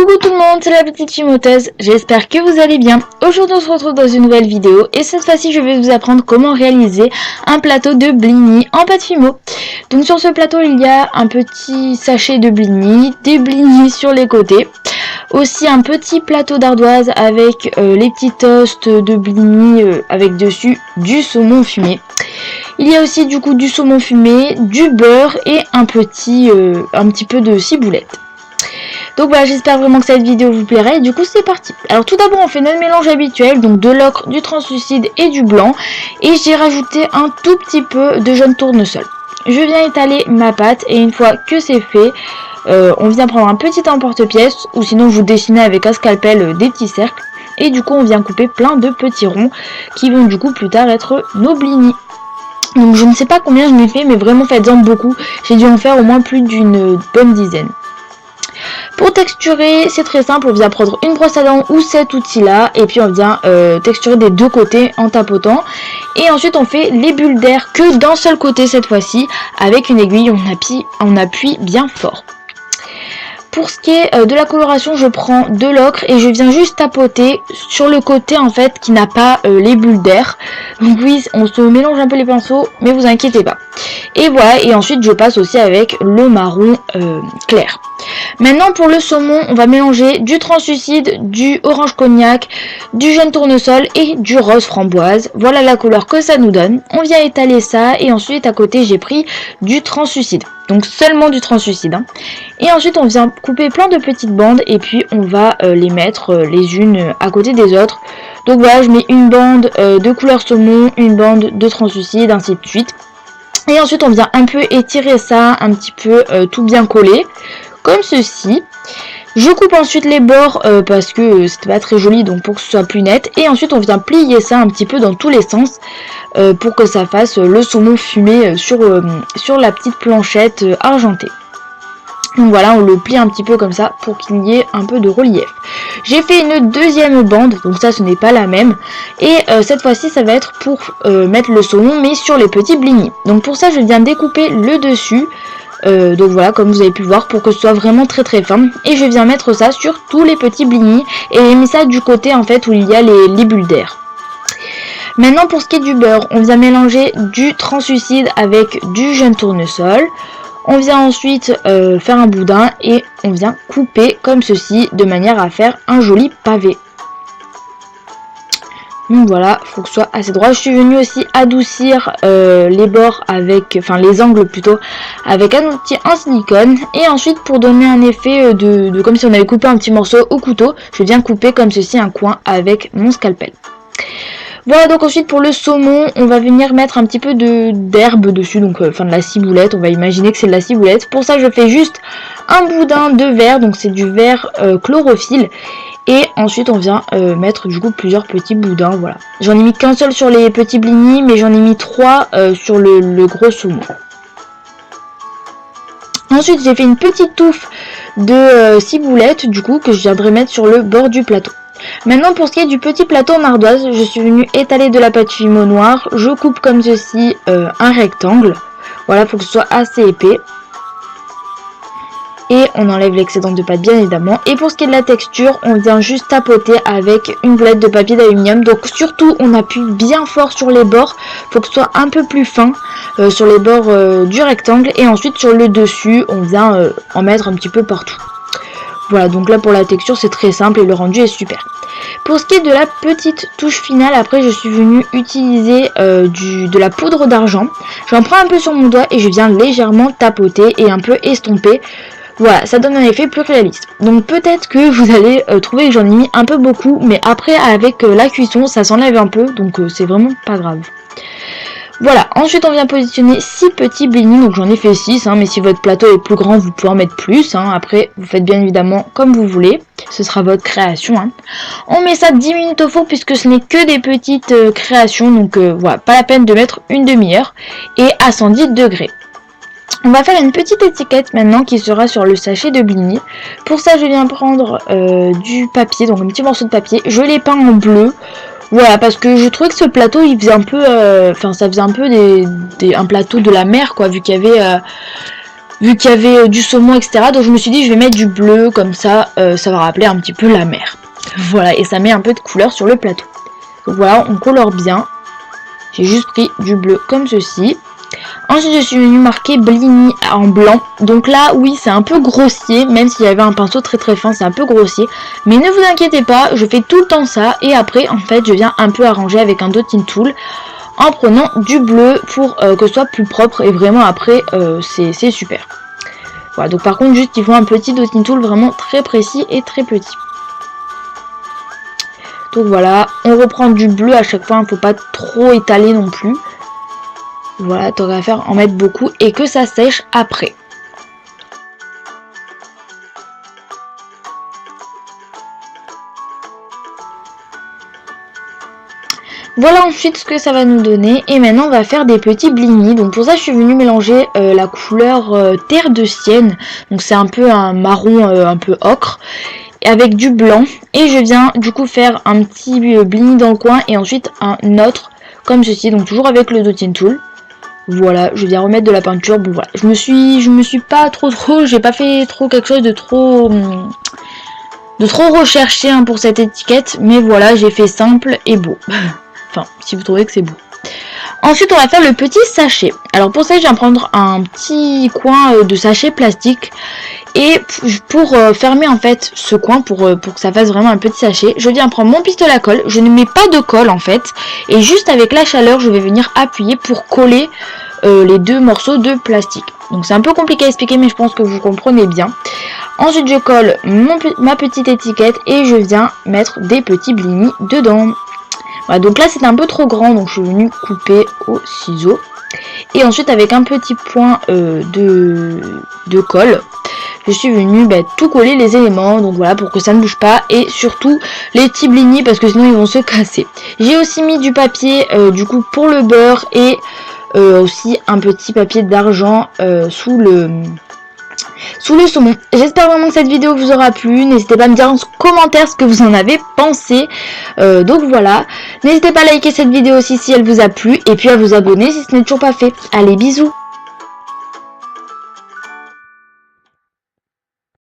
Coucou tout le monde, c'est la petite Chimoteuse, j'espère que vous allez bien. Aujourd'hui on se retrouve dans une nouvelle vidéo et cette fois-ci je vais vous apprendre comment réaliser un plateau de blinis en pâte fimo. Donc sur ce plateau il y a un petit sachet de blinis, des blinis sur les côtés, aussi un petit plateau d'ardoise avec les petits toasts de blinis avec dessus du saumon fumé. Il y a aussi du coup du saumon fumé, du beurre et un petit peu de ciboulette. Donc voilà, j'espère vraiment que cette vidéo vous plairait et du coup c'est parti. Alors tout d'abord on fait notre mélange habituel, donc de l'ocre, du translucide et du blanc. Et j'ai rajouté un tout petit peu de jaune tournesol. Je viens étaler ma pâte et une fois que c'est fait, on vient prendre un petit emporte-pièce ou sinon vous dessinez avec un scalpel des petits cercles. Et du coup on vient couper plein de petits ronds qui vont du coup plus tard être nos blinis. Donc je ne sais pas combien je m'ai fait mais vraiment faites-en beaucoup, j'ai dû en faire au moins plus d'une bonne dizaine. Pour texturer, c'est très simple, on vient prendre une brosse à dents ou cet outil là et puis on vient texturer des deux côtés en tapotant. Et ensuite on fait les bulles d'air que d'un seul côté cette fois-ci, avec une aiguille, on appuie bien fort. Pour ce qui est de la coloration, je prends de l'ocre et je viens juste tapoter sur le côté en fait qui n'a pas les bulles d'air. Donc oui, on se mélange un peu les pinceaux, mais vous inquiétez pas. Et voilà, et ensuite je passe aussi avec le marron clair. Maintenant pour le saumon, on va mélanger du translucide, du orange cognac, du jaune tournesol et du rose framboise. Voilà la couleur que ça nous donne. On vient étaler ça et ensuite à côté j'ai pris du translucide. Donc seulement du translucide. Et ensuite on vient couper plein de petites bandes et puis on va les mettre les unes à côté des autres. Donc voilà, je mets une bande de couleur saumon, une bande de translucide, ainsi de suite. Et ensuite on vient un peu étirer ça, un petit peu tout bien collé, comme ceci. Je coupe ensuite les bords parce que c'était pas très joli, donc pour que ce soit plus net. Et ensuite on vient plier ça un petit peu dans tous les sens pour que ça fasse le saumon fumé sur la petite planchette argentée. Donc voilà, on le plie un petit peu comme ça pour qu'il y ait un peu de relief. J'ai fait une deuxième bande, donc ça ce n'est pas la même. Et cette fois-ci ça va être pour mettre le saumon mais sur les petits blinis. Donc pour ça je viens découper le dessus. Donc voilà, comme vous avez pu voir, pour que ce soit vraiment très très fin. Et je viens mettre ça sur tous les petits blinis. Et j'ai mis ça du côté en fait où il y a les bulles d'air. Maintenant pour ce qui est du beurre, on vient mélanger du translucide avec du jaune tournesol. On vient ensuite faire un boudin et on vient couper comme ceci de manière à faire un joli pavé. Donc voilà, il faut que ce soit assez droit. Je suis venue aussi adoucir les bords enfin les angles plutôt, avec un outil en silicone. Et ensuite pour donner un effet de comme si on avait coupé un petit morceau au couteau, je viens couper comme ceci un coin avec mon scalpel. Voilà, donc ensuite pour le saumon, on va venir mettre un petit peu d'herbe dessus, donc de la ciboulette, on va imaginer que c'est de la ciboulette. Pour ça je fais juste un boudin de verre, donc c'est du verre chlorophylle. Et ensuite on vient mettre du coup plusieurs petits boudins, voilà. J'en ai mis qu'un seul sur les petits blinis, mais j'en ai mis 3 sur le gros saumon. Ensuite j'ai fait une petite touffe de ciboulette du coup que je viendrai mettre sur le bord du plateau. Maintenant pour ce qui est du petit plateau en ardoise, je suis venue étaler de la pâte fimo noire. Je coupe comme ceci un rectangle. Voilà, faut que ce soit assez épais. Et on enlève l'excédent de pâte bien évidemment. Et pour ce qui est de la texture, on vient juste tapoter avec une boulette de papier d'aluminium. Donc surtout on appuie bien fort sur les bords. Faut que ce soit un peu plus fin sur les bords du rectangle. Et ensuite sur le dessus, on vient en mettre un petit peu partout. Voilà, donc là pour la texture c'est très simple et le rendu est super. Pour ce qui est de la petite touche finale, après je suis venue utiliser de la poudre d'argent. J'en prends un peu sur mon doigt et je viens légèrement tapoter et un peu estomper. Voilà, ça donne un effet plus réaliste. Donc peut-être que vous allez trouver que j'en ai mis un peu beaucoup, mais après avec la cuisson ça s'enlève un peu, donc c'est vraiment pas grave. Voilà, ensuite on vient positionner 6 petits blinis, donc j'en ai fait 6, mais si votre plateau est plus grand vous pouvez en mettre plus, après vous faites bien évidemment comme vous voulez, ce sera votre création. On met ça 10 minutes au four puisque ce n'est que des petites créations, donc voilà, pas la peine de mettre une demi-heure, et à 110 degrés. On va faire une petite étiquette maintenant qui sera sur le sachet de blinis. Pour ça je viens prendre du papier, donc un petit morceau de papier, je l'ai peint en bleu. Voilà, parce que je trouvais que ce plateau il faisait un peu ça faisait un peu un plateau de la mer quoi, vu qu'il y avait vu qu'il y avait du saumon, etc. Donc je me suis dit je vais mettre du bleu, comme ça, ça va rappeler un petit peu la mer. Voilà, et ça met un peu de couleur sur le plateau. Donc voilà, on colore bien. J'ai juste pris du bleu comme ceci. Ensuite je suis venue marquer Blini en blanc. Donc là oui c'est un peu grossier. Même s'il y avait un pinceau très très fin, c'est un peu grossier. Mais ne vous inquiétez pas, je fais tout le temps ça. Et après en fait je viens un peu arranger avec un dotting tool, en prenant du bleu pour que ce soit plus propre. Et vraiment après c'est super. Voilà, donc par contre juste il faut un petit dotting tool vraiment très précis et très petit. Donc voilà, on reprend du bleu à chaque fois, il ne faut pas trop étaler non plus. Voilà, tant qu'à faire en mettre beaucoup et que ça sèche après. Voilà ensuite ce que ça va nous donner. Et maintenant on va faire des petits blinis. Donc pour ça je suis venue mélanger la couleur terre de Sienne. Donc c'est un peu un marron un peu ocre, avec du blanc. Et je viens du coup faire un petit blini dans le coin et ensuite un autre comme ceci. Donc toujours avec le dotting tool. Voilà, je viens remettre de la peinture. Bon voilà, je me suis pas trop, j'ai pas fait trop quelque chose de trop recherché hein, pour cette étiquette. Mais voilà, j'ai fait simple et beau. Enfin, si vous trouvez que c'est beau. Ensuite, on va faire le petit sachet. Alors pour ça, je viens prendre un petit coin de sachet plastique. Et pour fermer en fait ce coin, pour que ça fasse vraiment un petit sachet, je viens prendre mon pistolet à colle. Je ne mets pas de colle en fait. Et juste avec la chaleur, je vais venir appuyer pour coller les deux morceaux de plastique. Donc c'est un peu compliqué à expliquer, mais je pense que vous comprenez bien. Ensuite, je colle ma petite étiquette et je viens mettre des petits blinis dedans. Voilà, donc là c'est un peu trop grand, donc je suis venue couper au ciseau. Et ensuite avec un petit point de colle, je suis venue tout coller les éléments, donc voilà, pour que ça ne bouge pas. Et surtout les petits blinis parce que sinon ils vont se casser. J'ai aussi mis du papier du coup pour le beurre et aussi un petit papier d'argent sous le saumon. J'espère vraiment que cette vidéo vous aura plu. N'hésitez pas à me dire en commentaire ce que vous en avez pensé. Donc voilà. N'hésitez pas à liker cette vidéo aussi si elle vous a plu. Et puis à vous abonner si ce n'est toujours pas fait. Allez, bisous.